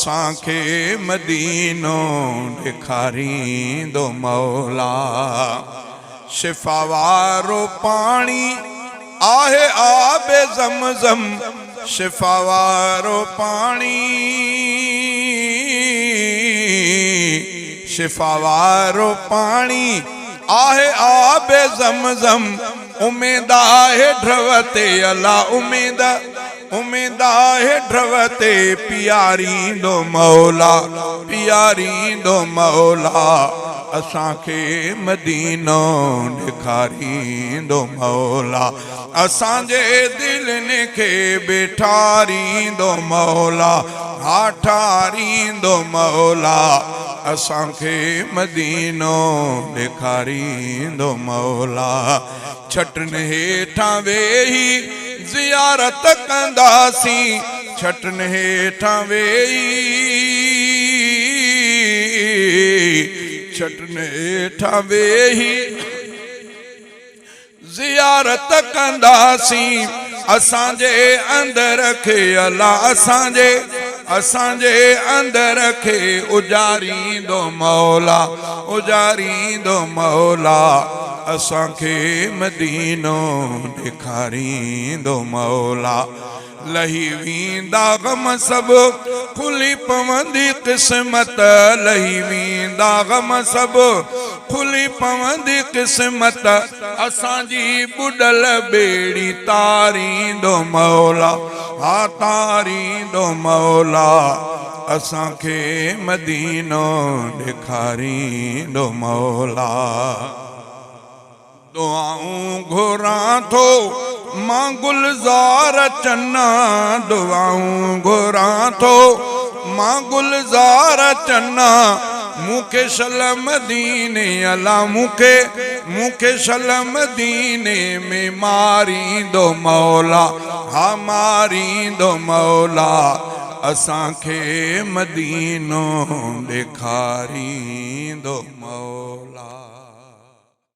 असांखे मदीनो ॾेखारींदो मौला। शिफ़ा वारो पाणी आहे आबे ज़मज़म, शिफ़ा वारो पाणी, शिफ़ा वारो पाणी आहे आबे ज़मज़म। उम्मीद आहे ड्रवते अला, उम्मीद आहे ड्रवते पियारींदो मौला, पियारींदो मौला। असांखे मदीनो ॾेखारींदो मौला, असांजे दिलनि खे बेठारींदो मौला, हा ठारींदो मौला। असांखे मदीनो ॾेखारींदो मौला। छटन हेठां वेही ज़ियारत कंदासीं, छटन हेठां वेही, छटन हेठां वेही ज़ियारत कंदासीं। असांजे अंदर खे अला, असांजे अंदर खे उजारींदो मौला, उजारींदो मौला। असांखे मदीनो ॾेखारींदो मौला। लही वेंदा गम सभु खुली पवंदी क़िस्मत, लही वेंदा गम सभु खुली पवंदी क़िस्मत। असांजी बुॾल ॿेड़ी तारींदो मौला, हा तारींदो मौला। असांखे मदीनो ॾेखारींदो मौला। दुआऊं घुरां थो मां गुलज़ार चन्ना, दुआऊं घुरां थो मां गुलज़ार चन्ना। मूंखे शल मदीने अला, मूंखे शल मदीने में मारींदो मौला, हा मारींदो मौला। असांखे मदीनो ॾेखारींदो मौला।